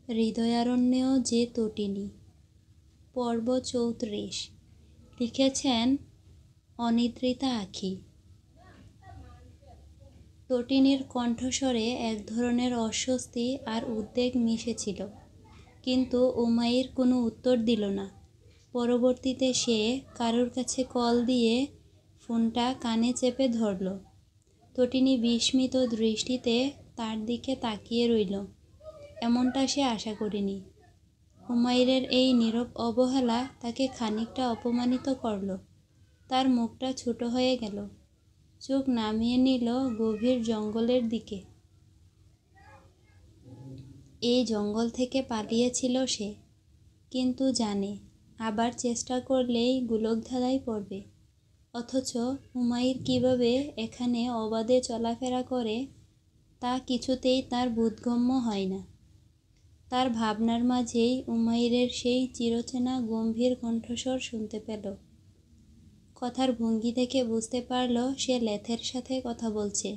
হৃদয়ারণ্যেও যে তটিনী। পর্ব ৩৪। লিখেছেন অনিদ্রিতা আঁখি। তটিনীর কণ্ঠস্বরে এক ধরনের অস্বস্তি আর উদ্বেগ মিশেছিল, কিন্তু উমাইর কোনো উত্তর দিল না। পরবর্তীতে সে কারুর কাছে কল দিয়ে ফোনটা কানে চেপে ধরল। তটিনী বিস্মিত দৃষ্টিতে তার দিকে তাকিয়ে রইল। এমনটা সে আশা করেনি। উমাইরের এই নীরব অবহেলা তাকে খানিকটা অপমানিত করল। তার মুখটা ছোট হয়ে গেল। চোখ নামিয়ে নিল গভীর জঙ্গলের দিকে। এই জঙ্গল থেকে পালিয়েছিল সে, কিন্তু জানে আবার চেষ্টা করলেই গোলকধাঁধায় পড়বে। অথচ উমাইর কিভাবে এখানে অবাধে চলাফেরা করে তা কিছুতেই তার বোধগম্য হয় না। তার ভাবনার মাঝেই উমাইরের সেই চিরচেনা গম্ভীর কণ্ঠস্বর শুনতে পেল। কথার ভঙ্গি থেকে বুঝতে পারল সে লেথের সাথে কথা বলছে।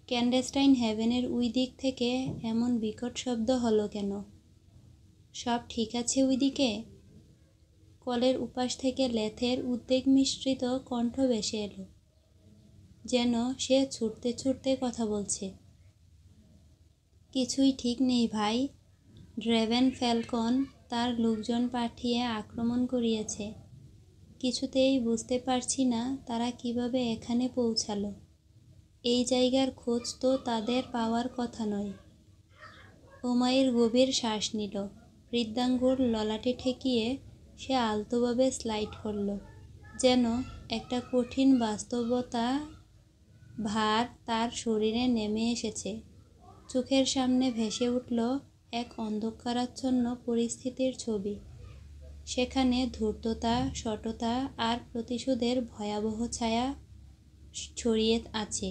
ক্যান্ডেস্টাইন হেভেনের ওই দিক থেকে এমন বিকট শব্দ হলো কেন? সব ঠিক আছে ওইদিকে? কলের উপাস থেকে লেথের উদ্বেগ মিশ্রিত কণ্ঠ ভেসে এলো, যেন সে ছুটতে ছুটতে কথা বলছে। কিছুই ঠিক নেই ভাই। ড্রেভেন ফ্যালকন তার লোকজন পাঠিয়ে আক্রমণ করিয়েছে। কিছুতেই বুঝতে পারছি না তারা কিভাবে এখানে পৌঁছালো। এই জায়গার খোঁজ তো তাদের পাওয়ার কথা নয়। উমাইর গভীর শ্বাস নিল। হৃদয়াঙ্গুর ললাটে ঠেকিয়ে সে আলতোভাবে স্লাইড করল, যেন একটা কঠিন বাস্তবতা ভার তার শরীরে নেমে এসেছে। চোখের সামনে ভেসে উঠল এক অন্ধকারাচ্ছন্ন পরিস্থিতির ছবি। সেখানে ধূর্ততা, শঠতা আর প্রতিশোধের ভয়াবহ ছায়া ছড়িয়ে আছে।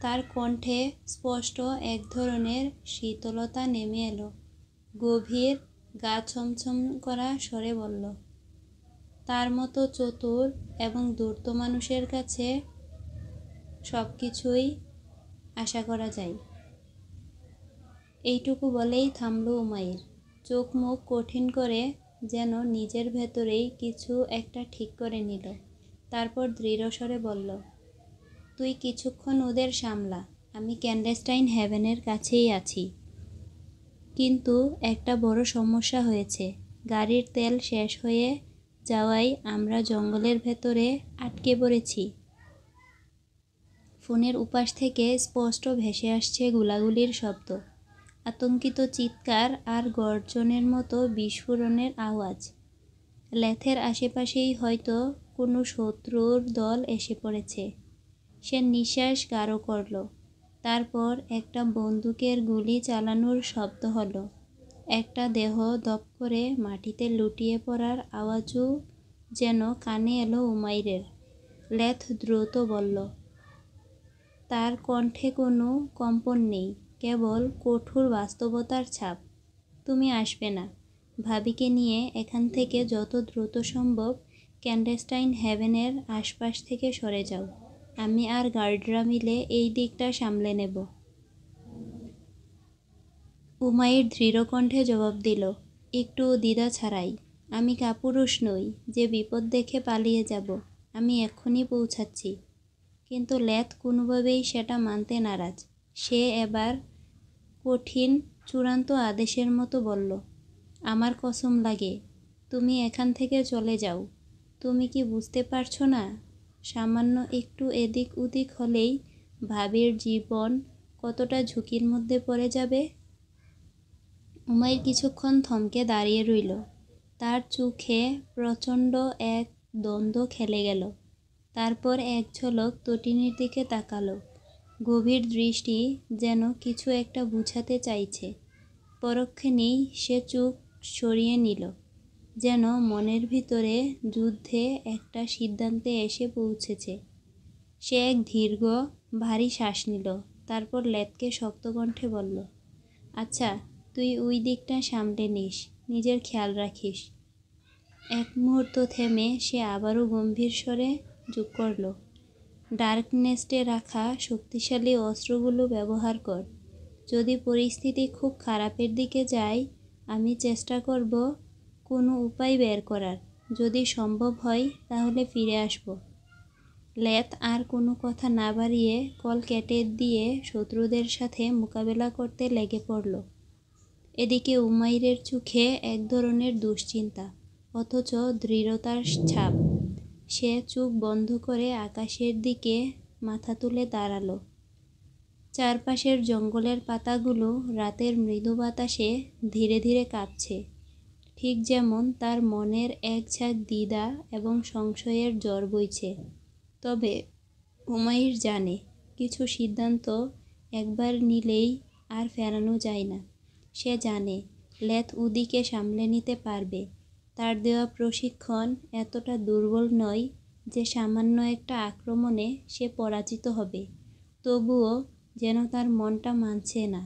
তার কণ্ঠে স্পষ্ট এক ধরনের শীতলতা নেমে এলো। গভীর, গা ছমছম করা স্বরে বলল, তার মতো চতুর এবং ধূর্ত মানুষের কাছে সব কিছুই আশা করা যায়। এইটুকু বলেই থামল উমাইর। চোখ মুখ কঠিন করে যেন নিজের ভেতরেই কিছু একটা ঠিক করে নিল। তারপর দৃঢ়স্বরে বলল, তুই কিছুক্ষণ ওদের সামলা, আমি ক্যান্ডেস্টাইন হেভেনের কাছেই আছি। কিন্তু একটা বড় সমস্যা হয়েছে। গাড়ির তেল শেষ হয়ে যাওয়ায় আমরা জঙ্গলের ভেতরে আটকে পড়েছি। ফোনের উপাস থেকে স্পষ্ট ভেসে আসছে গোলাগুলির শব্দ, আতঙ্কিত চিৎকার আর গর্জনের মতো বিস্ফোরণের আওয়াজ। লেথের আশেপাশেই হয়তো কোনো শত্রুর দল এসে পড়েছে। সে নিঃশ্বাস গাঢ় করল। তারপর একটা বন্দুকের গুলি চালানোর শব্দ হলো। একটা দেহ দপ করে মাটিতে লুটিয়ে পড়ার আওয়াজও যেন কানে এলো উমাইরের। লেথ দ্রুত বলল, তার কণ্ঠে কোনো কম্পন নেই, কেবল কঠোর বাস্তবতার ছাপ। তুমি আসবে না। ভাবিকে নিয়ে এখান থেকে যত দ্রুত সম্ভব ক্যান্ডেস্টাইন হেভেনের আশপাশ থেকে সরে যাও। আমি আর গার্ডরা মিলে এই দিকটা সামলে নেব। উমাইর দৃঢ় কণ্ঠে জবাব দিল, একটু দ্বিধা ছাড়াই। আমি কাপুরুষ নই যে বিপদ দেখে পালিয়ে যাব। আমি এক্ষুনি পৌঁছাচ্ছি। কিন্তু লেথ কোনোভাবেই সেটা মানতে নারাজ। সে এবার কঠিন, চূড়ান্ত আদেশের মতো বলল, আমার কসম লাগে, তুমি এখান থেকে চলে যাও। তুমি কি বুঝতে পারছো না? সামান্য একটু এদিক ওদিক হলেই ভাবির জীবন কতটা ঝুঁকির মধ্যে পড়ে যাবে। উমাইর কিছুক্ষণ থমকে দাঁড়িয়ে রইল। তার চোখে প্রচণ্ড এক দ্বন্দ্ব খেলে গেল। তারপর এক ঝলক তটিনীর দিকে তাকালো। গভীর দৃষ্টি, যেন কিছু একটা বুঝাতে চাইছে। পরক্ষণেই সে চোখ সরিয়ে নিল, যেন মনের ভিতরে যুদ্ধে একটা সিদ্ধান্তে এসে পৌঁছেছে। সে এক দীর্ঘ, ভারী শ্বাস নিল। তারপর লেথকে শক্ত কণ্ঠে বলল, আচ্ছা, তুই ওই দিকটা সামলে নিস, নিজের খেয়াল রাখিস। এক মুহূর্ত থেমে সে আবারও গম্ভীর স্বরে যোগ করল, ডার্ক নেস্টে রাখা শক্তিশালী অস্ত্রগুলো ব্যবহার কর। যদি পরিস্থিতি খুব খারাপের দিকে যায়, আমি চেষ্টা করব কোনো উপায় বের করার। যদি সম্ভব হয় তাহলে ফিরে আসব। লেথ আর কোনো কথা না বাড়িয়ে কল কেটে দিয়ে শত্রুদের সাথে মোকাবেলা করতে লেগে পড়ল। এদিকে উমাইরের চোখে এক ধরনের দুশ্চিন্তা, অথচ দৃঢ়তার ছাপ। সে চোখ বন্ধ করে আকাশের দিকে মাথা তুলে দাঁড়ালো। চারপাশের জঙ্গলের পাতাগুলো রাতের মৃদু বাতাসে ধীরে ধীরে কাঁপছে, ঠিক যেমন তার মনের এক ঝাঁক দ্বিধা এবং সংশয়ের ঝড় বইছে। তবে উমাইর জানে, কিছু সিদ্ধান্ত একবার নিলেই আর ফেরানো যায় না। সে জানে লেথ উদিকে সামলে নিতে পারবে। তার দেওয়া প্রশিক্ষণ এতটা দুর্বল নয় যে সামান্য একটা আক্রমণে সে পরাজিত হবে। তবুও যেন তার মনটা মানছে না।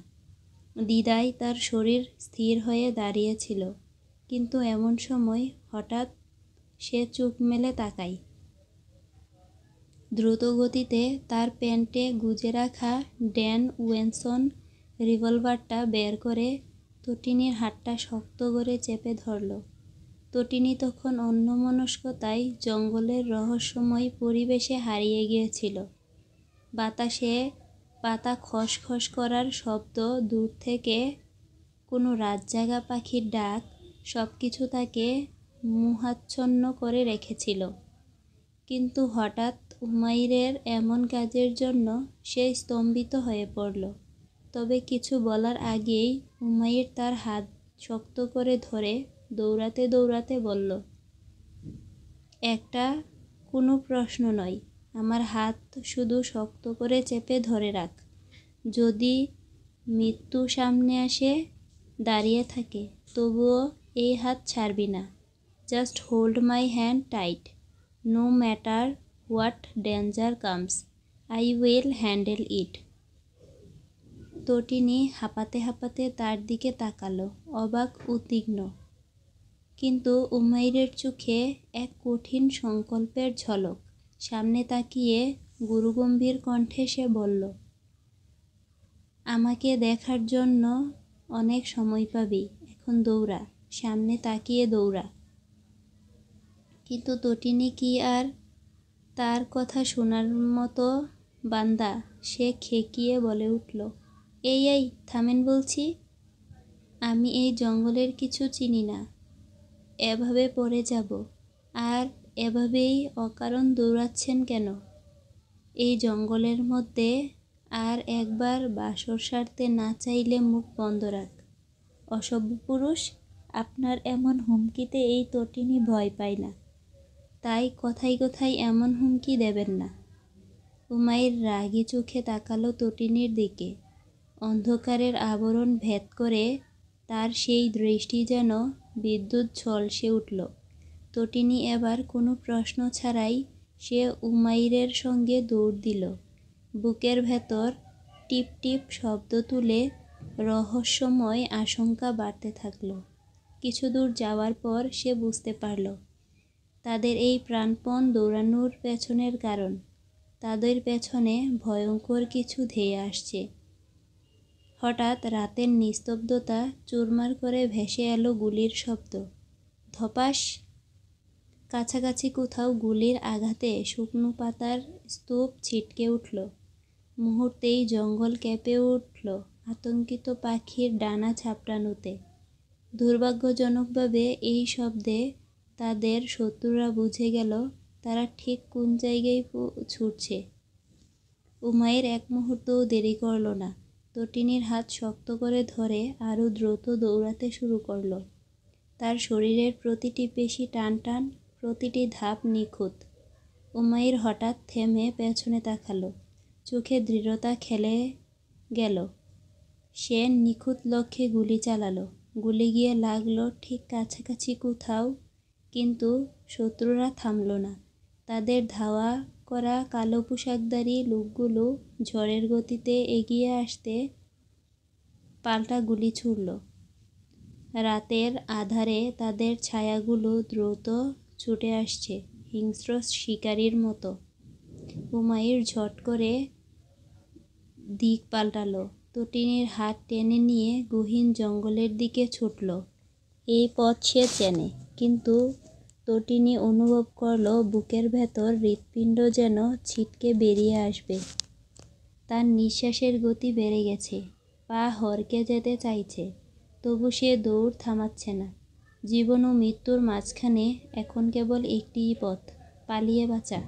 দ্বিধায় তার শরীর স্থির হয়ে দাঁড়িয়েছিল। কিন্তু এমন সময় হঠাৎ সে চোখ মেলে তাকায়। দ্রুত গতিতে তার প্যান্টে গুজে রাখা ড্যান ওয়েনসন রিভলভারটা বের করে তটিনীর হাতটা শক্ত করে চেপে ধরল। তটিনী তখন অন্যমনস্কতায় জঙ্গলের রহস্যময় পরিবেশে হারিয়ে গিয়েছিল। বাতাসে পাতা খসখস করার শব্দ, দূর থেকে কোনো রাতজাগা পাখির ডাক, সব কিছু তাকে মোহাচ্ছন্ন করে রেখেছিল। কিন্তু হঠাৎ উমাইরের এমন কাজের জন্য সে স্তম্ভিত হয়ে পড়ল। তবে কিছু বলার আগেই উমাইর তার হাত শক্ত করে ধরে দৌড়াতে দৌড়াতে বলল, একটা কোনো প্রশ্ন নয়, আমার হাত শুধু শক্ত করে চেপে ধরে রাখ। যদি মৃত্যু সামনে আসে দাঁড়িয়ে থাকে, তবুও এই হাত ছাড়বি না। Just hold my hand tight. No matter what danger comes, I will handle it. Tatini হাঁপাতে হাঁপাতে তার দিকে তাকালো, অবাক উদ্বিগ্ন। কিন্তু উমাইরের চোখে এক কঠিন সংকল্পের ঝলক। সামনে তাকিয়ে গুরুগম্ভীর কণ্ঠে সে বলল, আমাকে দেখার জন্য অনেক সময় পাবি, এখন দৌড়া, সামনে তাকিয়ে দৌড়া। কিন্তু তটিনী কি আর তার কথা শোনার মতো বান্দা? সে খেকিয়ে বলে উঠল, এই থামেন বলছি। আমি এই জঙ্গলের কিছু চিনি না। এভাবে পড়ে যাব। আর এভাবেই অকারণ দৌড়াচ্ছেন কেন? এই জঙ্গলের মধ্যে আর একবার বাসর সারতে না চাইলে মুখ বন্ধ রাখ। অসভ্য পুরুষ, আপনার এমন হুমকিতে এই তটিনী ভয় পায় না। তাই কথায় কথায় এমন হুমকি দেবেন না। উমাইর রাগী চোখে তাকালো তটিনীর দিকে। অন্ধকারের আবরণ ভেদ করে তার সেই দৃষ্টি যেন বিদ্যুৎ ঝলসে উঠল। তটিনী এবার কোনো প্রশ্ন ছাড়াই সে উমাইরের সঙ্গে দৌড় দিল। বুকের ভেতর টিপ টিপ শব্দ তুলে রহস্যময় আশঙ্কা বাড়তে থাকল। কিছু দূর যাওয়ার পর সে বুঝতে পারল, তাদের এই প্রাণপণ দৌড়ানোর পেছনের কারণ। তাদের পেছনে ভয়ঙ্কর কিছু ধেয়ে আসছে। হঠাৎ রাতের নিস্তব্ধতা চুরমার করে ভেসে এলো গুলির শব্দ। ধপাস! কাছাকাছি কোথাও গুলির আঘাতে শুকনো পাতার স্তূপ ছিটকে উঠল। মুহূর্তেই জঙ্গল কেঁপে উঠল আতঙ্কিত পাখির ডানা ঝাপটানোতে। দুর্ভাগ্যজনকভাবে এই শব্দে তাদের শত্রুরা বুঝে গেল তারা ঠিক কোন জায়গায় ছুটছে। উমাইর এক মুহূর্তও দেরি করল না। তটিনীর হাত শক্ত করে ধরে আরও দ্রুত দৌড়াতে শুরু করল। তার শরীরের প্রতিটি পেশি টান টান, প্রতিটি ধাপ নিখুঁত। উমাইর হঠাৎ থেমে পেছনে তাকালো। চোখে দৃঢ়তা খেলে গেল। সে নিখুঁত লক্ষ্যে গুলি চালালো। গুলি গিয়ে লাগলো ঠিক কাছাকাছি কোথাও, কিন্তু শত্রুরা থামল না। তাদের ধাওয়া করা কালো পোশাকধারী লোকগুলো ঝড়ের গতিতে এগিয়ে আসতে পাল্টা গুলি ছুড়ল। রাতের আঁধারে তাদের ছায়াগুলো দ্রুত ছুটে আসছে হিংস্র শিকারীর মতো। উমাইর ঝট করে দিক পাল্টালো। তটিনীর হাত টেনে নিয়ে গহীন জঙ্গলের দিকে ছুটল। এই পথ সে চেনে, কিন্তু তটিনী অনুভব করল বুকের ভেতর হৃৎপিণ্ড যেন ছিটকে বেরিয়ে আসবে। তার নিঃশ্বাসের গতি বেড়ে গেছে, পা হড়কে যেতে চাইছে, তবু সে দৌড় থামাচ্ছে না। জীবন ও মৃত্যুর মাঝখানে এখন কেবল একটিই পথ, পালিয়ে বাঁচা।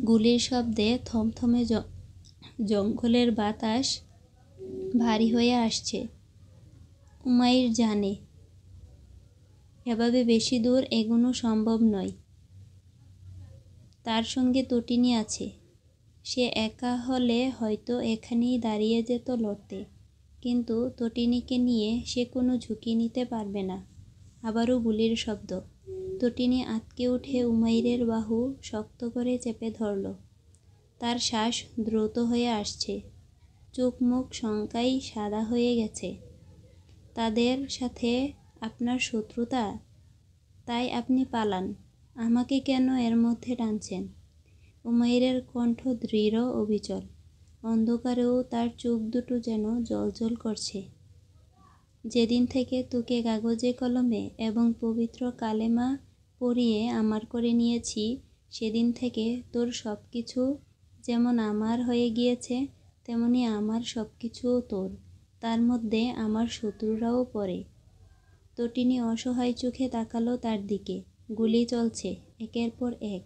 গুলির শব্দে থমথমে জঙ্গলের বাতাস ভারী হয়ে আসছে। উমাইর জানে এভাবে বেশি দূর এগোনো সম্ভব নয়। তার সঙ্গে তটিনী আছে। সে একা হলে হয়তো এখানেই দাঁড়িয়ে যেত লড়তে, কিন্তু তটিনীকে নিয়ে সে কোনো ঝুঁকি নিতে পারবে না। আবারও গুলির শব্দ। তটিনী আঁতকে উঠে উমাইরের বাহু শক্ত করে চেপে ধরল। তার শ্বাস দ্রুত হয়ে আসছে, চোখ মুখ শঙ্কায় সাদা হয়ে গেছে। তাদের সাথে আপনার শত্রুতা, তাই আপনি পালান। আমাকে কেন এর মধ্যে টানছেন? উমাইরের কণ্ঠ দৃঢ় অবিচল। অন্ধকারেও তার চোখ দুটো যেন জ্বলজ্বল করছে। যেদিন থেকে তোকে কাগজে কলমে এবং পবিত্র কালেমা পড়িয়ে আমার করে নিয়েছি, সেদিন থেকে তোর সব কিছু যেমন আমার হয়ে গিয়েছে, তেমনি আমার সব কিছুও তোর। তার মধ্যে আমার শত্রুরাও পড়ে। তটিনী অসহায় চোখে তাকালো তার দিকে। গুলি চলছে একের পর এক।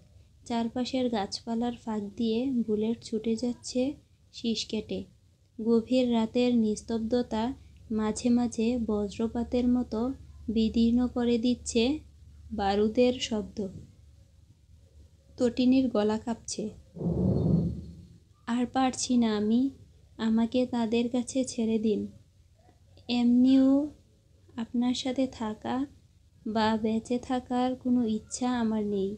চারপাশের গাছপালার ফাঁক দিয়ে বুলেট ছুটে যাচ্ছে শিস কেটে। গভীর রাতের নিস্তব্ধতা মাঝে মাঝে বজ্রপাতের মতো বিদীর্ণ করে দিচ্ছে বারুদের শব্দ। তটিনীর গলা কাঁপছে। আর পারছি না আমি। আমাকে তাদের কাছে ছেড়ে দিন। এমনিও আপনার সাথে থাকা বা বেঁচে থাকার কোনো ইচ্ছা আমার নেই।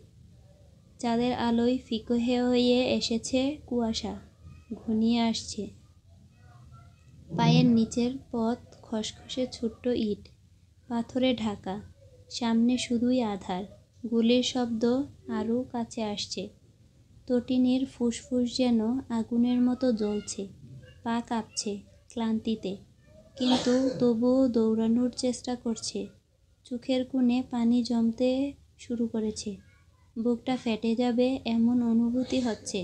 চাঁদের আলোয় ফিকে হয়ে এসেছে কুয়াশা, ঘনিয়ে আসছে। পায়ের নিচের পথ খসখসে ছোট্ট ইট, পাথরে ঢাকা। সামনে শুধুই আধার। গুলির শব্দ আরও কাছে আসছে। তটিনীর ফুসফুস যেন আগুনের মতো জ্বলছে, পা কাঁপছে ক্লান্তিতে, কিন্তু তবুও দৌড়ানোর চেষ্টা করছে। চোখের কোণে পানি জমতে শুরু করেছে। বুকটা ফেটে যাবে এমন অনুভূতি হচ্ছে।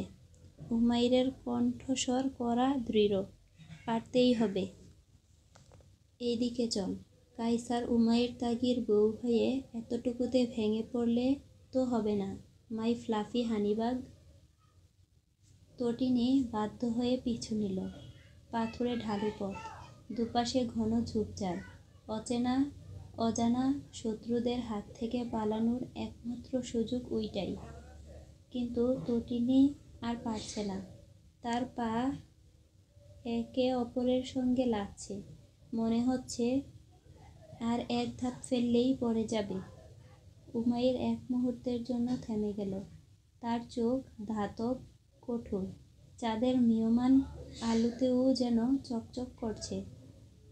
উমাইরের কণ্ঠস্বর কড়া, দৃঢ়। পারতেই হবে। এইদিকে চল। কায়সার উমাইর তাগির বউ হয়ে এতটুকুতে ভেঙে পড়লে তো হবে না, মাই ফ্লাফি হানিবাগ। তটিনী বাধ্য হয়ে পিছু নিল। পাথুরে ঢালু পথ, দুপাশে ঘন ঝোপঝাড়। অজানা শত্রুদের হাত থেকে পালানোর একমাত্র সুযোগ ওইটাই। কিন্তু তটিনী আর পারছে না। তার পা একে অপরের সঙ্গে লাগছে। মনে হচ্ছে আর এক ধাপ ফেললেই পড়ে যাবে। উমাইর এক মুহূর্তের জন্য থেমে গেল। তার চোখ ধাতব, কঠোর। চাঁদের ম্রিয়মাণ আলোতেও যেন চকচক করছে।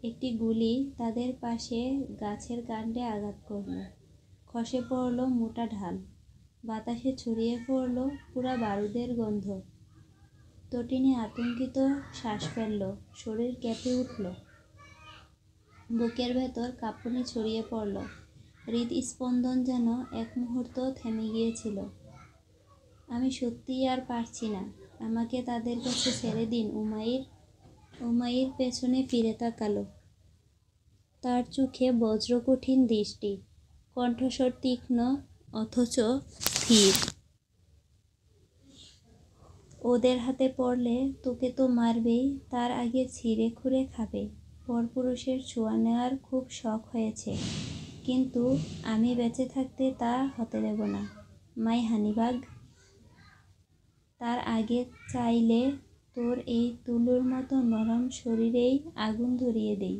একটি গুলি তাদের পাশে গাছের কাণ্ডে আঘাত করল। খসে পড়ল মোটা ঢাল। বাতাসে ছড়িয়ে পড়ল পুরা বারুদের গন্ধ। তটিনী আতঙ্কিত শ্বাস ফেলল, শরীর কেঁপে উঠল। বুকের ভেতর কাঁপুনি ছড়িয়ে পড়ল। হৃদস্পন্দন যেন এক মুহূর্ত থেমে গিয়েছিল। আমি সত্যিই আর পারছি না। আমাকে তাদের কাছে ছেড়ে দিন উমাইর। উমাইর পেছনে ফিরে তাকালো। তার চোখে বজ্রকঠিন দৃষ্টি, কণ্ঠস্বর তীক্ষ্ণ অথচ স্থির। ওদের হাতে পড়লে তোকে তো মারবেই, তার আগে ছিঁড়ে খুঁড়ে খাবে। পরপুরুষের ছোঁয়া নেওয়ার খুব শখ হয়েছে, কিন্তু আমি বেঁচে থাকতে তা হতে দেব না, মাই হানিবাগ। তার আগে চাইলে তোর এই তুলোর মতো নরম শরীরেই আগুন ধরিয়ে দেই।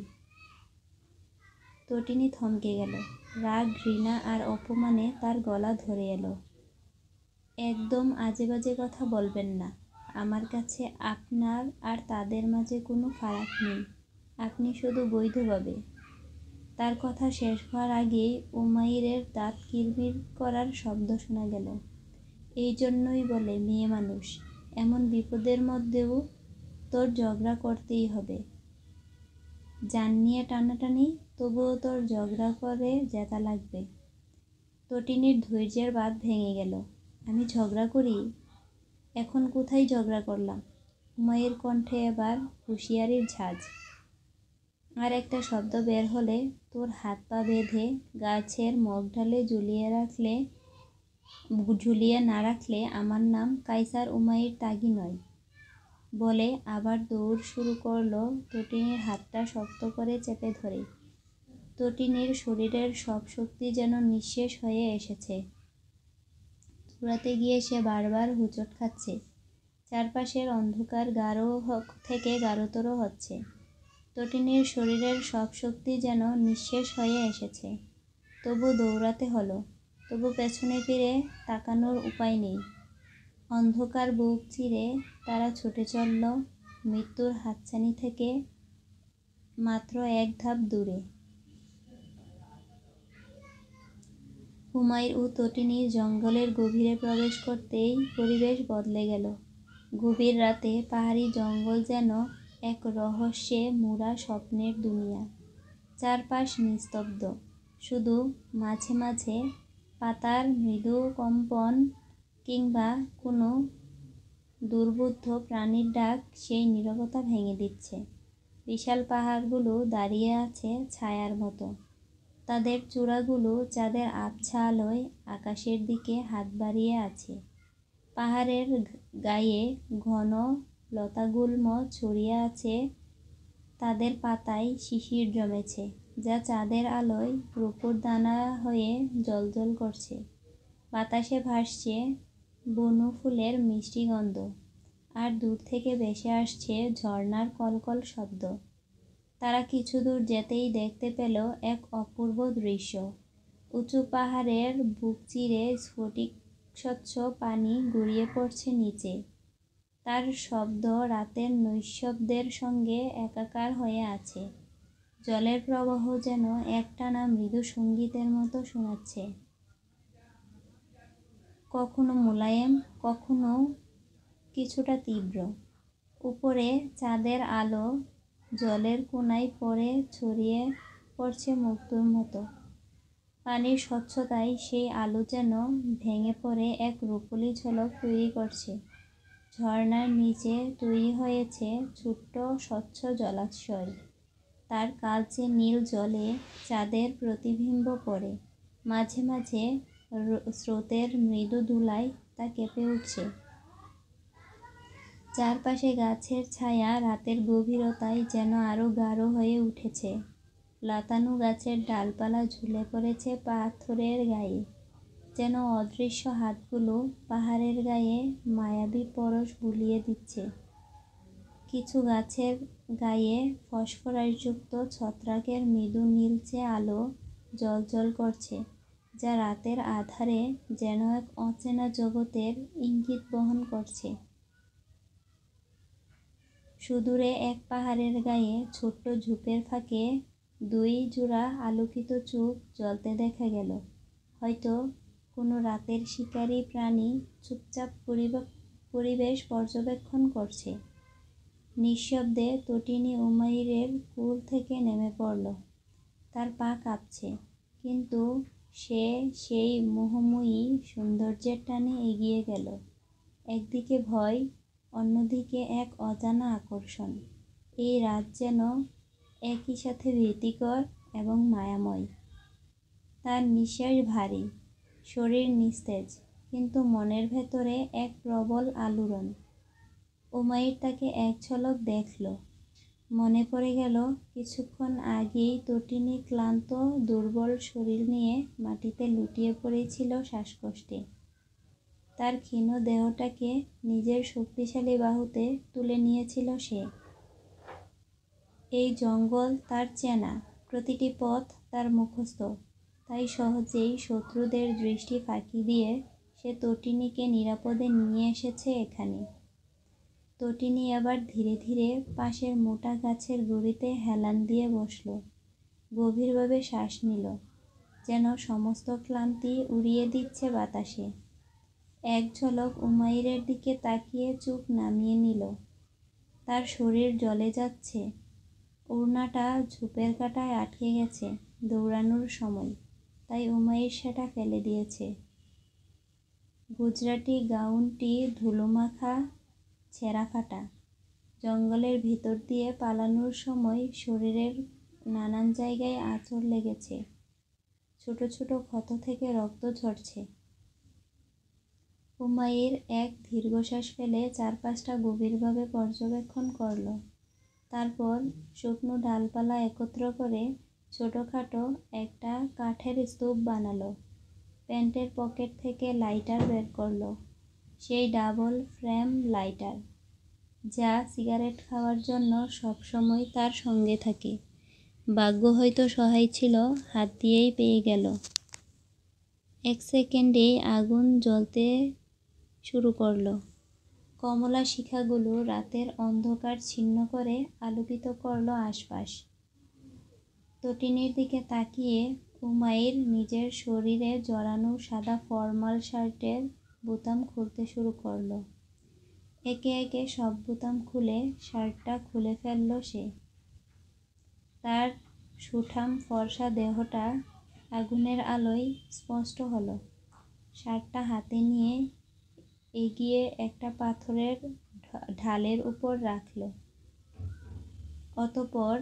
তটিনী থমকে গেল। রাগ, ঘৃণা আর অপমানে তার গলা ধরে এলো। একদম আজেবাজে কথা বলবেন না। আমার কাছে আপনার আর তাদের মাঝে কোনো ফারাক নেই। আপনি শুধু বৈধভাবে। তার কথা শেষ হওয়ার আগেই উমাইরের দাঁত কিরমির করার শব্দ শোনা গেল। এই জন্যই বলে মেয়ে মানুষ, এমন বিপদের মধ্যেও তোর ঝগড়া করতেই হবে। জান নিয়ে টানাটানি, তবুও তোর ঝগড়া করে জেতা লাগবে। তটিনীর ধৈর্যের বাঁধ ভেঙে গেল। আমি ঝগড়া করি? এখন কোথায় ঝগড়া করলাম? উমাইয়ের কণ্ঠে এবার হুঁশিয়ারির ঝাঁজ। আর একটা শব্দ বের হলে তোর হাত পা বেঁধে গাছের মগডালে ঝুলিয়ে না রাখলে আমার নাম কাইসার উমাইর তাগি নয়। বলে আবার দৌড় শুরু করলো, তটিনীর হাতটা শক্ত করে চেপে ধরে। তটিনীর শরীরের সব শক্তি যেন নিঃশেষ হয়ে এসেছে। দৌড়াতে গিয়ে সে বারবার হোঁচট খাচ্ছে। চারপাশের অন্ধকার গাঢ় থেকে গাঢ়তর হচ্ছে। তটিনীর শরীরের সব শক্তি যেন নিঃশেষ হয়ে এসেছে। তবু দৌড়াতে হলো, তবু পেছনে ফিরে তাকানোর উপায় নেই। অন্ধকার বুক চিরে তারা ছুটে চলল মৃত্যুর হাতছানি থেকে মাত্র এক ধাপ দূরে। উমাইর ও তটিনী জঙ্গলের গভীরে প্রবেশ করতেই পরিবেশ বদলে গেল। গভীর রাতে পাহাড়ি জঙ্গল যেন এক রহস্যে মোড়া স্বপ্নের দুনিয়া। চারপাশ নিস্তব্ধ, শুধু মাঝে মাঝে পাতার মৃদু কম্পন কিংবা কোনো দুর্বোধ্য প্রাণীর ডাক সেই নীরবতা ভেঙে দিচ্ছে। বিশাল পাহাড়গুলো দাঁড়িয়ে আছে ছায়ার মতো। তাদের চূড়াগুলো চাঁদের আবছা আলোয় আকাশের দিকে হাত বাড়িয়ে আছে। পাহাড়ের গায়ে ঘন লতাগুল্ম ছড়িয়ে আছে, তাদের পাতায় শিশির জমেছে, যা চাঁদের আলোয় রূপোর দানা হয়ে জ্বলজ্বল করছে। বাতাসে ভাসছে বনু ফুলের মিষ্টি গন্ধ, আর দূর থেকে ভেসে আসছে ঝর্ণার কলকল শব্দ। তারা কিছু দূর যেতেই দেখতে পেল এক অপূর্ব দৃশ্য। উঁচু পাহাড়ের বুক চিরে স্ফটিক স্বচ্ছ পানি গড়িয়ে পড়ছে নিচে। তার শব্দ রাতের নৈঃশব্দের সঙ্গে একাকার হয়ে আছে। জলের প্রবাহ যেন একটানা মৃদু সঙ্গীতের মতো শোনাচ্ছে, কখনো মোলায়েম, কখনো কিছুটা তীব্র। উপরে চাঁদের আলো জলের কোনায় পড়ে ছড়িয়ে পড়ছে মুক্তোর মতো। পানির স্বচ্ছতায় সেই আলো যেন ভেঙে পড়ে এক রূপোলি ঝলক তৈরি করছে। ঝর্ণার নিচে তৈরি হয়েছে ছোট্ট স্বচ্ছ জলাশয়। তার কালচে নীল জলে চাঁদের প্রতিবিম্ব পড়ে। মাঝে মাঝে স্রোতের মৃদু ধুলায় তা কেঁপে উঠছে। চারপাশে গাছের ছায়া রাতের গভীরতায় যেন আরো গাঢ় হয়ে উঠেছে। লতানো গাছের ডালপালা ঝুলে পড়েছে পাথরের গায়ে, যেন অদৃশ্য হাতগুলো পাহাড়ের গায়ে মায়াবী পরশ বুলিয়ে দিচ্ছে। কিছু গাছের গায়ে ফসফরাসযুক্ত ছত্রাকের মৃদু নীলচে আলো জ্বলজ্বল করছে, যা রাতের আঁধারে যেন এক অচেনা জগতের ইঙ্গিত বহন করছে। সুদূরে এক পাহাড়ের গায়ে ছোট্ট ঝোপের ফাঁকে দুই জোড়া আলোকিত চোখ জ্বলতে দেখা গেল। হয়তো কোনো রাতের শিকারী প্রাণী চুপচাপ পরিবেশ পর্যবেক্ষণ করছে। নিঃশব্দে তটিনী উমাইরের কুল থেকে নেমে পড়ল। তার পা কাঁপছে, কিন্তু সে সেই মোহময়ী সৌন্দর্যের টানে এগিয়ে গেল। একদিকে ভয়, অন্যদিকে এক অজানা আকর্ষণ। এই রাত যেন একই সাথে ভীতিকর এবং মায়াময়। তার নিঃশ্বাস ভারী, শরীর নিস্তেজ, কিন্তু মনের ভেতরে এক প্রবল আলোড়ন। উমাইর তাকে এক ঝলক দেখল। মনে পড়ে গেল কিছুক্ষণ আগেই তটিনী ক্লান্ত দুর্বল শরীর নিয়ে মাটিতে লুটিয়ে পড়েছিল শ্বাসকষ্টে। তার ক্ষীণ দেহটাকে নিজের শক্তিশালী বাহুতে তুলে নিয়েছিল সে। এই জঙ্গল তার চেনা, প্রতিটি পথ তার মুখস্থ। তাই সহজেই শত্রুদের দৃষ্টি ফাঁকি দিয়ে সে তটিনীকে নিরাপদে নিয়ে এসেছে এখানে। তটিনী আবার ধীরে ধীরে পাশের মোটা গাছের গুঁড়িতে হেলান দিয়ে বসল। গভীরভাবে শ্বাস নিল, যেন সমস্ত ক্লান্তি উড়িয়ে দিচ্ছে বাতাসে। এক ঝলক উমাইরের দিকে তাকিয়ে চোখ নামিয়ে নিল। তার শরীর জ্বলে যাচ্ছে। ওড়নাটা ঝোপের কাঁটায় আটকে গেছে দৌড়ানোর সময়, তাই উমাইর সেটা ফেলে দিয়েছে। গুজরাটি গাউনটি ধুলোমাখা, ছেঁড়া ফাটা। জঙ্গলের ভিতর দিয়ে পালানোর সময় শরীরের নানান জায়গায় আঁচড় লেগেছে, ছোট ছোট ক্ষত থেকে রক্ত ঝরছে। উমাইর এক দীর্ঘশ্বাস ফেলে চারপাশটা গভীরভাবে পর্যবেক্ষণ করল। তারপর শুকনো ডালপালা একত্র করে ছোটখাটো একটা কাঠের স্তূপ বানালো। প্যান্টের পকেট থেকে লাইটার বের করলো, সেই ডাবল ফ্রেম লাইটার যা সিগারেট খাওয়ার জন্য সবসময় তার সঙ্গে থাকে। ভাগ্য হয়তো সহায় ছিল, হাত দিয়েই পেয়ে গেল। 1 সেকেন্ডেই আগুন জ্বলতে শুরু করলো। কমলা শিখাগুলো রাতের অন্ধকার ছিন্ন করে আলোকিত করলো আশপাশ। তটিনীর দিকে তাকিয়ে উমাইর নিজের শরীরে জড়ানো সাদা ফরমাল শার্টের বোতাম খুলতে শুরু করলো। একে একে সব বোতাম খুলে শার্টটা খুলে ফেলল সে। তার সুঠাম ফর্সা দেহটা আগুনের আলোয় স্পষ্ট হলো। শার্টটা হাতে নিয়ে এগিয়ে একটা পাথরের ঢালের উপর রাখল। অতঃপর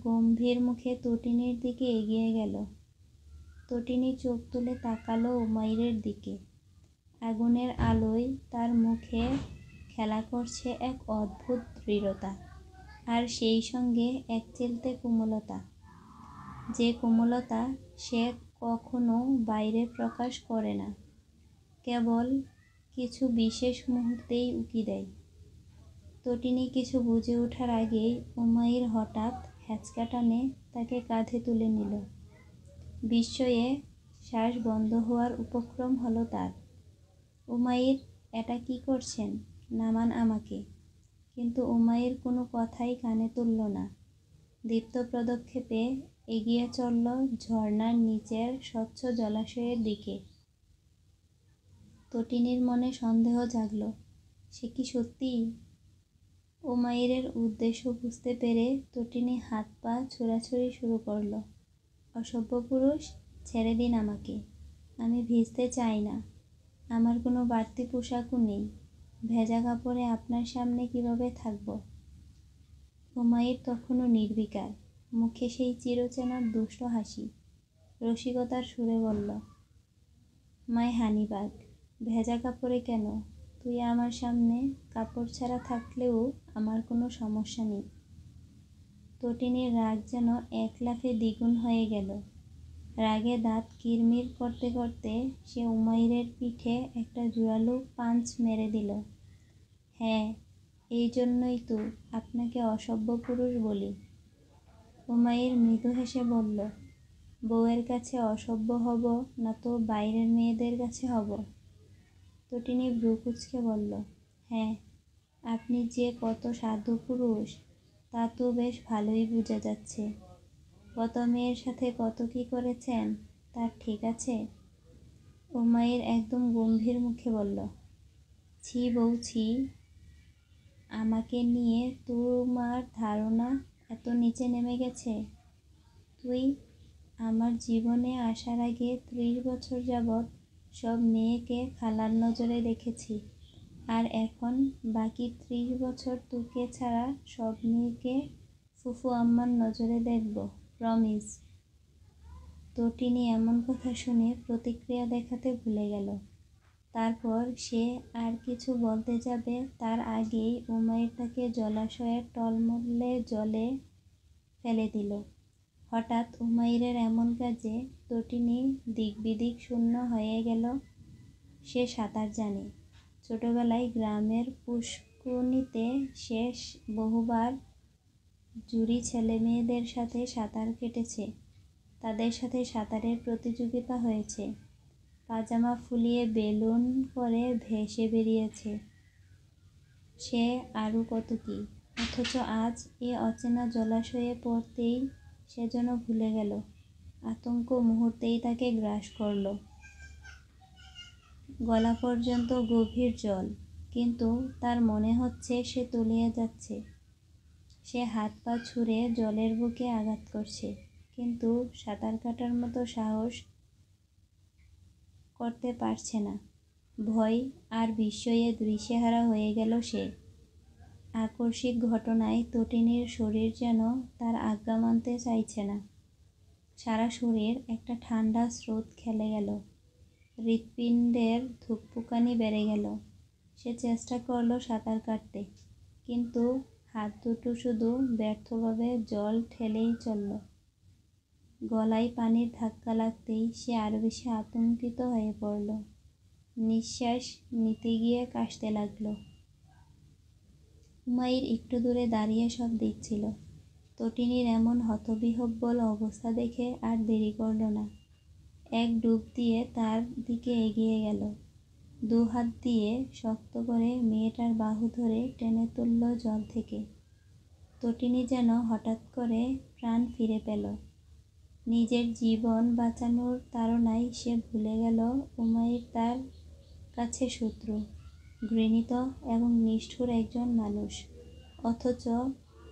গম্ভীর মুখে তটিনীর দিকে এগিয়ে গেল। তটিনী চোখ তুলে তাকালো উমাইরের দিকে। আগুনের আলোয় তার মুখে খেলা করছে এক অদ্ভুত দৃঢ়তা, আর সেই সঙ্গে এক চিলতে কোমলতা, যে কোমলতা সে কখনো বাইরে প্রকাশ করে না, কেবল কিছু বিশেষ মুহূর্তেই উকি দেয়। তটিনী কিছু বুঝে ওঠার আগেই উমাইর হঠাৎ হ্যাঁচকা টানে তাকে কাঁধে তুলে নিল। বিস্ময়ে শ্বাস বন্ধ হওয়ার উপক্রম হলো তার। উমাইর, এটা কি করছেন? নামান আমাকে। কিন্তু উমাইর কোনো কথাই কানে তুলল না। দীপ্ত পদক্ষেপে এগিয়ে চলল ঝর্ণার নিচের স্বচ্ছ জলাশয়ের দিকে। তটিনীর মনে সন্দেহ জাগল, সে কি সত্যি? উমাইরের উদ্দেশ্য বুঝতে পেরে তটিনী হাত পা ছোড়াছুড়ি শুরু করল। অসভ্য পুরুষ, ছেড়ে দিন আমাকে। আমি ভিজতে চাই না। আমার কোনো বাড়তি পোশাকও নেই। ভেজা কাপড়ে আপনার সামনে কিভাবে থাকব? উমাইর তখনও নির্বিকার, মুখে সেই চিরচেনা দুষ্ট হাসি। রসিকতার সুরে বলল, মাই হানিবাগ, ভেজা কাপড়ে কেন? তুই আমার সামনে কাপড় ছাড়া থাকলেও আমার কোনো সমস্যা নেই। তটিনীর রাগ যেন এক লাফে দ্বিগুণ হয়ে গেল। রাগে দাঁত কিরমির করতে করতে সে উমাইরের পিঠে একটা জোরালো পাঞ্চ মেরে দিল। হ্যাঁ, এই জন্যই তো আপনাকে অসভ্য পুরুষ বলি। উমাইর মৃদু হেসে বলল, বউয়ের কাছে অসভ্য হব না তো বাইরের মেয়েদের কাছে হব? তটিনী ভ্রু কুঁচকে বলল, হ্যাঁ, আপনি যে কত সাধু পুরুষ তা তো বেশ ভালোই বোঝা যাচ্ছে। কত মেয়ের সাথে কত কি করেছেন তার ঠিক আছে? উমাইর একদম গম্ভীর মুখে বলল, ছি বউ ছি, আমাকে নিয়ে তোমার ধারণা এত নিচে নেমে গেছে? তুই আমার জীবনে আসার আগে 30 বছর যাবৎ সব মেয়েকে খালার নজরে দেখেছি, আর এখন বাকি 30 বছর তোকে ছাড়া সব মেয়েকে ফুফু আম্মার নজরে দেখব, প্রমিস। তটিনী এমন কথা শুনে প্রতিক্রিয়া দেখাতে ভুলে গেল। তারপর সে আর কিছু বলতে যাবে তার আগেই উমাইর তাকে জলাশয়ের টলমলে জলে ফেলে দিল। হঠাৎ উমাইরের এমন কাজে তটিনী দিকবিদিক শূন্য হয়ে গেল। সে সাঁতার জানে। ছোটবেলায় গ্রামের পুষ্কুনিতে সে বহুবার জুরি ছেলেমেয়েদের সাথে সাঁতার কেটেছে। তাদের সাথে সাঁতারের প্রতিযোগিতা হয়েছে। পাজামা ফুলিয়ে বেলুন করে ভেসে বেরিয়েছে সে, আরও কত কি। অথচ আজ এ অচেনা জলাশয়ে পড়তেই সে যেন ভুলে গেল। আতঙ্ক মুহূর্তেই তাকে গ্রাস করল। গলা পর্যন্ত গভীর জল, কিন্তু তার মনে হচ্ছে সে তলিয়ে যাচ্ছে। সে হাত পা ছুঁড়ে জলের বুকে আঘাত করছে, কিন্তু সাঁতার কাটার মতো সাহস করতে পারছে না। ভয় আর বিস্ময়ে দিশেহারা হয়ে গেল সে। আকস্মিক ঘটনায় তটিনীর শরীর যেন তার আজ্ঞা মানতে চাইছে না। সারা শরীর একটা ঠান্ডা স্রোত খেলে গেল। হৃৎপিণ্ডের ধুকপুকানি বেড়ে গেল। সে চেষ্টা করল সাঁতার কাটতে, কিন্তু হাত দুটো শুধু ব্যর্থভাবে জল ঠেলেই চলল। গলায় পানির ধাক্কা লাগতেই সে আরো বেশি আতঙ্কিত হয়ে পড়ল। নিঃশ্বাস নিতে গিয়ে কাশতে লাগলো। উমাইর একটু দূরে দাঁড়িয়ে সব দেখছিল। তটিনীর এমন হতবিহ্বল অবস্থা দেখে আর দেরি করল না। এক ডুব দিয়ে তার দিকে এগিয়ে গেল। দু হাত দিয়ে শক্ত করে মেয়েটার বাহু ধরে টেনে তুলল জল থেকে। তটিনী যেন হঠাৎ করে প্রাণ ফিরে পেল। নিজের জীবন বাঁচানোর তাড়নায় সে ভুলে গেল উমাইর তার কাছে শত্রু, ঘৃণিত এবং নিষ্ঠুর একজন মানুষ। অথচ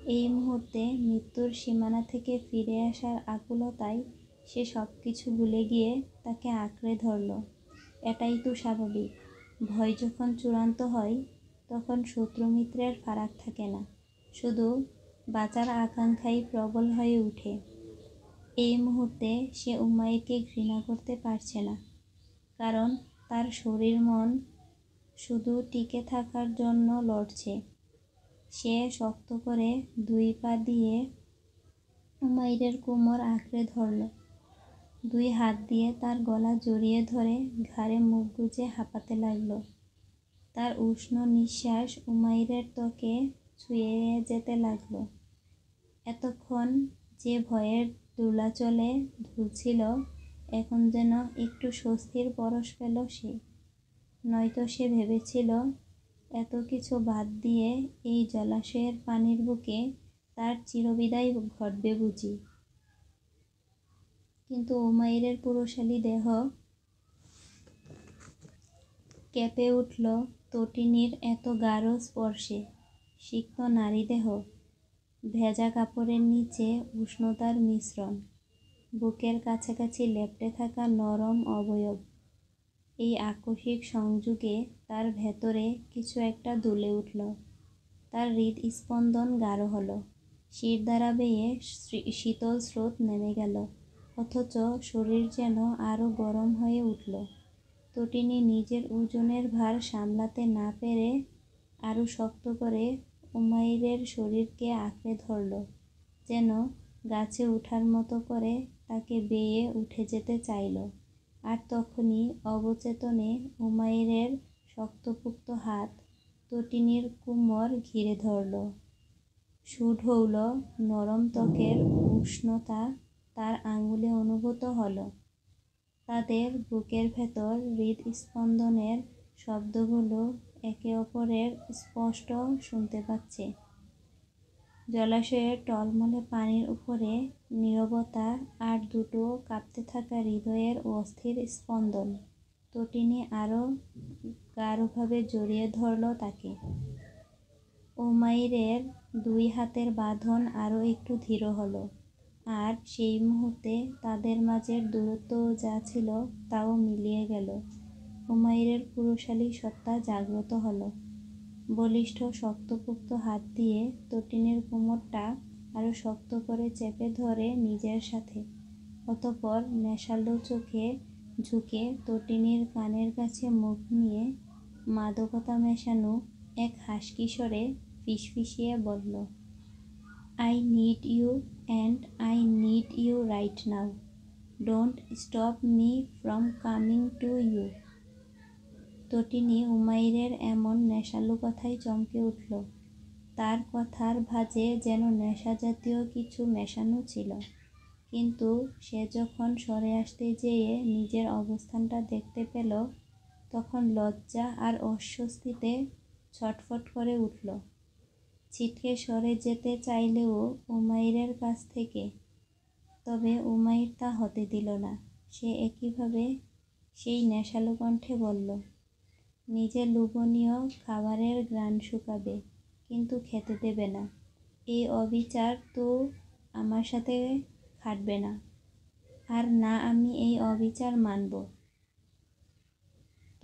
এই মুহূর্তে মৃত্যুর সীমানা থেকে ফিরে আসার আকুলতায় সে সব কিছু ভুলে গিয়ে তাকে আঁকড়ে ধরল। এটাই তো স্বাভাবিক। ভয় যখন চূড়ান্ত হয়, তখন শত্রু মিত্রের ফারাক থাকে না, শুধু বাঁচার আকাঙ্ক্ষাই প্রবল হয়ে ওঠে। এই মুহূর্তে সে উমাইরকে ঘৃণা করতে পারছে না, কারণ তার শরীর মন শুধু টিকে থাকার জন্য লড়ছে। সে শক্ত করে দুই পা দিয়ে উমাইরের কোমর আঁকড়ে ধরল। দুই হাত দিয়ে তার গলা জড়িয়ে ধরে ঘাড়ে মুখ গুজে হাঁপাতে লাগল। তার উষ্ণ নিঃশ্বাস উমাইরের ত্বকে ছুঁয়ে যেতে লাগল। এতক্ষণ যে ভয়ের দোলাচলে ঝুলছিল, এখন যেন একটু স্বস্তির পরশ পেল সে। নয়তো সে ভেবেছিল এত কিছু বাদ দিয়ে এই জলাশয়ের পানির বুকে তার চিরবিদায় ঘটবে বুঝি। কিন্তু উমাইরের পুরুষালী দেহ কেঁপে উঠল তটিনীর এত গাঢ় স্পর্শে। সিক্ত নারী দেহ, ভেজা কাপড়ের নিচে উষ্ণতার মিশ্রণ, বুকের কাছাকাছি লেপ্টে থাকা নরম অবয়ব। এই আকস্মিক সংযোগে তার ভেতরে কিছু একটা দুলে উঠল। তার হৃদস্পন্দন গাঢ় হল। শিরদাঁড়া বেয়ে শীতল স্রোত নেমে গেল, অথচ শরীর যেন আরো গরম হয়ে উঠল। তটিনী নিজের ওজনের ভার সামলাতে না পেরে আরো শক্ত করে উমাইরের শরীরকে আঁকড়ে ধরল, যেন গাছে ওঠার মতো করে তাকে বেয়ে উঠে যেতে চাইল। আর তখনই অবচেতনে উমাইরের শক্তপোক্ত হাত তটিনীর কোমর ঘিরে ধরল। সুঢৌল নরম ত্বকের উষ্ণতা তার আঙুলে অনুভূত হল। তাদের বুকের ভেতর হৃদস্পন্দনের শব্দগুলো একে অপরের স্পষ্ট শুনতে পাচ্ছে। জলাশয়ের টলমলে পানির উপরে নীরবতা আর দুটো কাঁপতে থাকা হৃদয়ের অস্থির স্পন্দন। তটিনী আরো গাঢ়ভাবে জড়িয়ে ধরল তাকে। উমাইরের দুই হাতের বাঁধন আরো একটু দৃঢ় হলো, আর সেই মুহূর্তে তাদের মাঝের দূরত্ব যা ছিল তাও মিলিয়ে গেল। উমাইরের পুরুষালী সত্তা জাগ্রত হলো। বলিষ্ঠ শক্তপোক্ত হাত দিয়ে তটিনীর কোমরটা আরো শক্ত করে চেপে ধরে নিজের সাথে। অতঃপর নেশালো চোখে ঝুঁকে তটিনীর কানের কাছে মুখ নিয়ে মাদকতা মেশানো এক হাসকি স্বরে ফিসফিসিয়ে বলল, "I need you and I need you right now. Don't stop me from coming to you." তটিনী উমাইরের এমন নেশালো কথায় চমকে উঠল। তার কথার ভাঁজে যেন নেশা জাতীয় কিছু মেশানো ছিল। কিন্তু সে যখন সরে আসতে যেয়ে নিজের অবস্থানটা দেখতে পেল, তখন লজ্জা আর অস্বস্তিতে ছটফট করে উঠল। ছিটকে সরে যেতে চাইলেও উমাইরের কাছ থেকে, তবে উমাইর তা হতে দিল না। সে একইভাবে সেই নেশালো কণ্ঠে বলল, "নিজের লোভনীয় খাবারের ঘ্রাণ শুকাবে, কিন্তু খেতে দেবে না। এই অবিচার তো আমার সাথে খাটবে না, আর না আমি এই অবিচার মানব।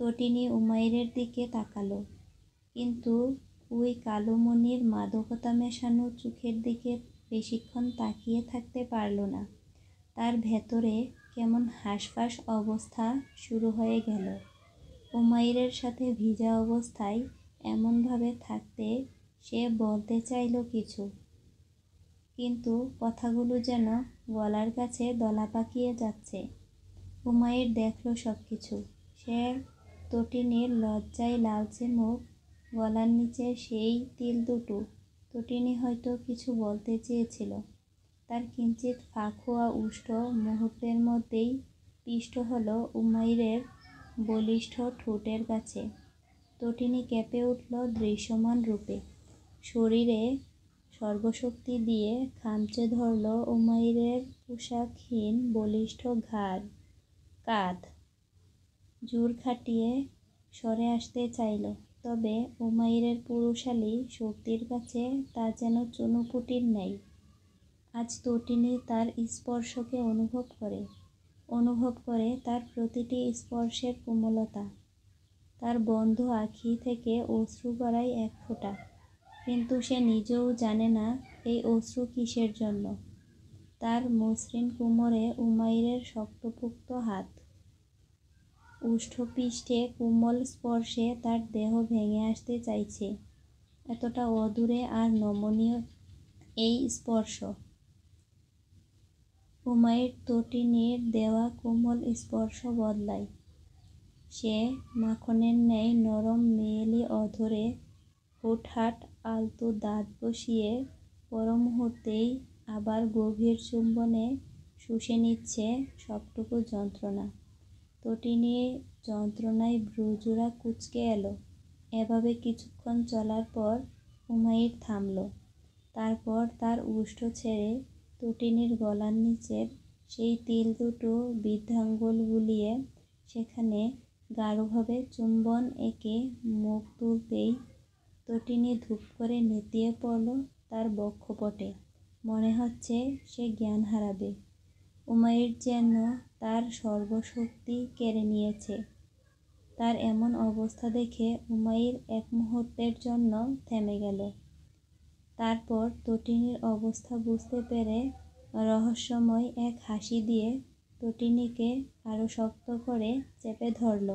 তটিনী উমাইরের দিকে তাকালো, কিন্তু ওই কালোমণির মাদকতা মেশানো চোখের দিকে বেশিক্ষণ তাকিয়ে থাকতে পারল না। তার ভেতরে কেমন হাঁসফাঁস অবস্থা শুরু হয়ে গেল। উমাইরের সাথে ভিজা অবস্থায় এমনভাবে থাকতে সে বলতে চাইল কিছু, কিন্তু কথাগুলো যেন গলার কাছে দলা পাকিয়ে যাচ্ছে। উমাইর দেখল সব কিছু। সে তটিনীর লজ্জায় লালচে মুখ, গলার নিচে সেই তিল দুটো। তটিনী হয়তো কিছু বলতে চেয়েছিল। তার কিঞ্চিত ফাঁক হওয়া উষ্ঠ মুহূর্তের মধ্যেই পিষ্ট হল উমাইরের বলিষ্ঠ ঠোঁটের কাছে। তটিনী কেঁপে উঠল দৃশ্যমান রূপে। শরীরে সর্বশক্তি দিয়ে খামচে ধরল উমাইরের পোশাকহীন বলিষ্ঠ ঘাড়, কাঁধ। জোর খাটিয়ে সরে আসতে চাইল, তবে উমাইরের পুরুষালী শক্তির কাছে তা যেন চুনোপুঁটির ন্যায়। আজ তটিনী তার স্পর্শকে অনুভব করে তার প্রতিটি স্পর্শের কোমলতা। তার বন্ধ আঁখি থেকে অশ্রু গড়ায় এক ফোঁটা, কিন্তু সে নিজেও জানে না এই অশ্রু কিসের জন্য। তার মসৃণ কোমরে উমাইরের শক্তপোক্ত হাত, ওষ্ঠপৃষ্ঠে কোমল স্পর্শে তার দেহ ভেঙে আসতে চাইছে। এতটা অদূরে আর নমনীয় এই স্পর্শ। উমাইর তটিনীর দেওয়া কোমল স্পর্শ বদলায়। সে মাখনের ন্যায় নরম মেয়েলি অধরে হুটহাট আলতো দাঁত বসিয়ে পরমুহূর্তেই আবার গভীর চুম্বনে শুষে নিচ্ছে সবটুকু যন্ত্রণা। তটিনী যন্ত্রণায় ভ্রুজোড়া কুঁচকে এল। এভাবে কিছুক্ষণ চলার পর উমাইর থামল। তারপর তার ওষ্ঠ ছেড়ে তটিনীর গলার নিচের সেই তিল দুটো বৃদ্ধাঙ্গুল বুলিয়ে সেখানে গাঢ়ভাবে চুম্বন এঁকে মুখ তুলতেই তটিনী ধূপ করে নেতিয়ে পড়ল তার বক্ষপটে। মনে হচ্ছে সে জ্ঞান হারাবে। উমাইর যেন তার সর্বশক্তি কেড়ে নিয়েছে। তার এমন অবস্থা দেখে উমাইর এক মুহূর্তের জন্য থেমে গেল। তারপর তটিনীর অবস্থা বুঝতে পেরে রহস্যময় এক হাসি দিয়ে তটিনীকে আরো শক্ত করে চেপে ধরল।